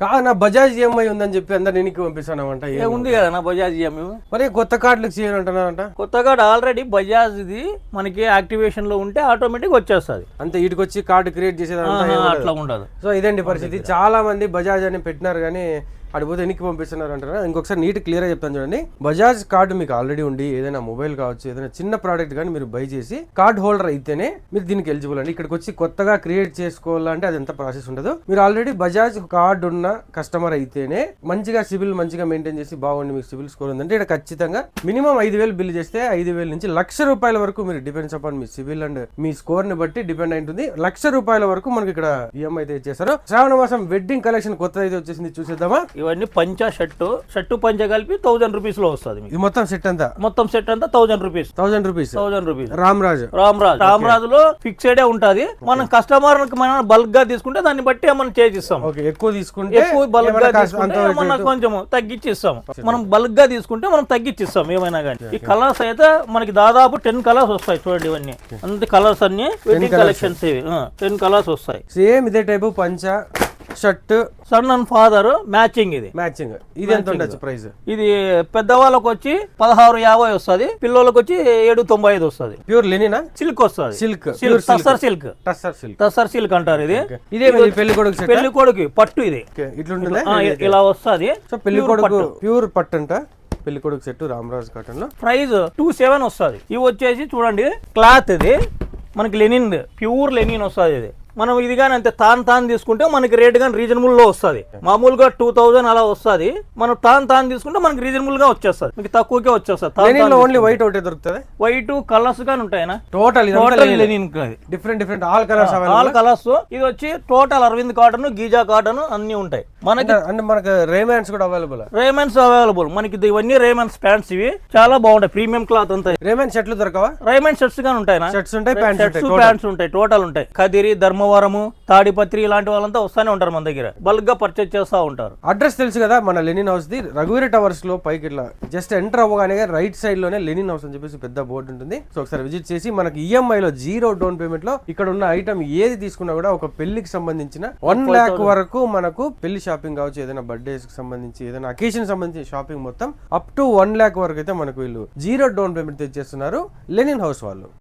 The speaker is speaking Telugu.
నా బజాజ్ ఈఎంఐ ఉందని చెప్పి అందరు ఎన్నికి పంపిస్తానంట. ఉంది కదా నా బజాజ్ ఈఎంఐ. మరి కొత్త కార్డులకు చేయాలంటున్నారంట. కొత్త కార్డు ఆల్రెడీ బజాజ్ ఇది మనకి యాక్టివేషన్ లో ఉంటే ఆటోమేటిక్ వచ్చేస్తుంది. అంతే ఇటుకు వచ్చి కార్డు క్రియేట్ చేసేది అట్లా ఉండదు. సో ఇదండి పరిస్థితి. చాలా మంది బజాజ్ అని పెట్టినారు కానీ అడిపోతే ఎన్నికి పంపిస్తున్నారు అంటారా. ఇంకొకసారి నీట్ క్లియర్గా చెప్తాను చూడండి. బజాజ్ కార్డు మీకు ఆల్రెడీ ఉండి ఏదైనా మొబైల్ కావచ్చు, ఏదైనా చిన్న ప్రోడక్ట్ కానీ మీరు బై చేసి కార్డ్ హోల్డర్ అయితేనే మీరు దీనికి ఎలిజిబుల్ అండి. ఇక్కడికి వచ్చి కొత్తగా క్రియేట్ చేసుకోవాలంటే అది ఎంత ప్రాసెస్ ఉండదు. మీరు ఆల్రెడీ బజాజ్ కార్డు ఉన్న కస్టమర్ అయితేనే మంచిగా సిబిల్ మంచిగా మెయింటైన్ చేసి బాగుండి మీకు సిబిల్ స్కోర్ ఉందంటే ఇక్కడ ఖచ్చితంగా మినిమం 5,000 బిల్ చేస్తే 5,000 నుంచి ₹1,00,000 వరకు మీరు depends upon me CIBIL and me score ని బట్టి డిపెండ్ అయి ఉంటుంది. ₹1,00,000 వరకు మనకి ఇక్కడ ఈఎంఐ అయితే ఇచ్చేస్తారు. శ్రావణ మాసం వెడ్డింగ్ కలెక్షన్ కొత్త అయితే వచ్చేసింది, చూసేద్దామా. ఇవన్నీ పంచా షర్టు పంచ కలిపి ₹1,000 లో వస్తుంది. మొత్తం సెట్ అంతా ₹1,000 రామ్రాజ్ లో ఫిక్స్డ్ ఉంటది. మనం కస్టమర్ మనం బల్క్ గా తీసుకుంటే దాన్ని బట్టి మనం చేసిస్తాం. ఎక్కువ తీసుకుంటే బల్క్ గా తీసుకుంటే మనం కొంచెం తగ్గించి ఇస్తాం. మనం బల్క్ గా తీసుకుంటే మనం తగ్గించిస్తాం ఏమైనా కానీ. ఈ కలర్స్ అయితే మనకి దాదాపు 10 కలర్స్ వస్తాయి. చూడండి ఇవన్నీ అంతే కలర్స్ అన్ని వెడ్డింగ్ కలెక్షన్స్. 10 కలర్స్ వస్తాయి. సేమ్ ఇదే టైపు పంచ shirt son and father matching. ఇది ఇది ఎంత ఉండొచ్చు ప్రైస్? ఇది పెద్దవాళ్ళకి వచ్చి 1650 వస్తుంది, పిల్లలకి వచ్చి 795 వస్తుంది. ప్యూర్ లెనినా సిల్క్ వస్తుంది. టస్సర్ సిల్క్ అంటారు. ఇది ఇదే పెళ్లి కొడుకు పట్టు. ఇది ఇట్లుంటుంది, ఇలా వస్తుంది. సో పెళ్లి కొడుకు ప్యూర్ పట్టు అంట. పెళ్లి కొడుకు సెట్ రామరాజ్ కాటన్ లో ప్రైస్ 27 వస్తుంది. ఇవి వచ్చేసి చూడండి క్లాత్ ఇది మనకి లెనిన్, ప్యూర్ లెనిన్ వస్తుంది. ఇది మనం ఇది కానీ అంతే తాను తీసుకుంటే మనకి రేట్ కానీ రీజనబుల్ లో వస్తుంది. మామూలుగా 2000 అలా వస్తుంది. మనం తాను తీసుకుంటే మనకి రీజనబుల్ గా వచ్చేస్తుంది, మీకు తక్కువకే వచ్చేస్తుంది. ఓన్లీ వైట్ ఒకటే దొరుకుతుంది. వైట్ కలర్స్ గానీ ఉంటాయనా total linen different all colours. ఇది వచ్చి total Arvind cotton, Giza cotton అన్ని ఉంటాయి మనకి. మనకి రేమాన్స్ కూడా అవైలబుల్ మనకి. ఇవన్నీ రేమాన్స్ ప్యాంట్స్. ఇవి చాలా బాగుంటాయి, ప్రీమియం క్లాత్ అంతా. రేమాన్స్ షర్ట్లు దొరకవా? రేమాన్స్ షర్ట్స్ గానీ ఉంటాయి, షర్ట్స్ ఉంటాయి, ప్యాంట్స్ ఉంటాయి, టోటల్ ఉంటాయి. కదిరి, ధర్మవరము, తాడిపత్రి ఇలాంటి వాళ్ళంతా వస్తానే ఉంటారు మన దగ్గర, బల్క్ గా పర్చేజ్ చేస్తా ఉంటారు. అడ్రస్ తెలుసు కదా మన లెనిన్ హౌస్ ది. రఘువీర టవర్స్ లో పైకి ఇట్లా జస్ట్ ఎంటర్ అవ్వగానే రైట్ సైడ్ లోనే లెనిన్ హౌస్ అని చెప్పేసి పెద్ద బోర్డు ఉంటుంది. సో ఒకసారి విజిట్ చేసి మనకి ఈఎంఐ లో 0 డౌన్ పేమెంట్ లో ఇక్కడ ఉన్న ఐటమ్ ఏది తీసుకున్నా కూడా ఒక పెళ్లికి సంబంధించిన 1 lakh వరకు మనకు పెళ్లి షాపింగ్ కావచ్చు, ఏదైనా బర్త్డేస్ కి సంబంధించి, ఏదైనా అకేషన్ సంబంధించి షాపింగ్ మొత్తం అప్ టు 1 lakh వరకు అయితే మనకు వీళ్ళు 0 డౌన్ పేమెంట్ తెచ్చేస్తున్నారు లెనిన్ హౌస్ వాళ్ళు.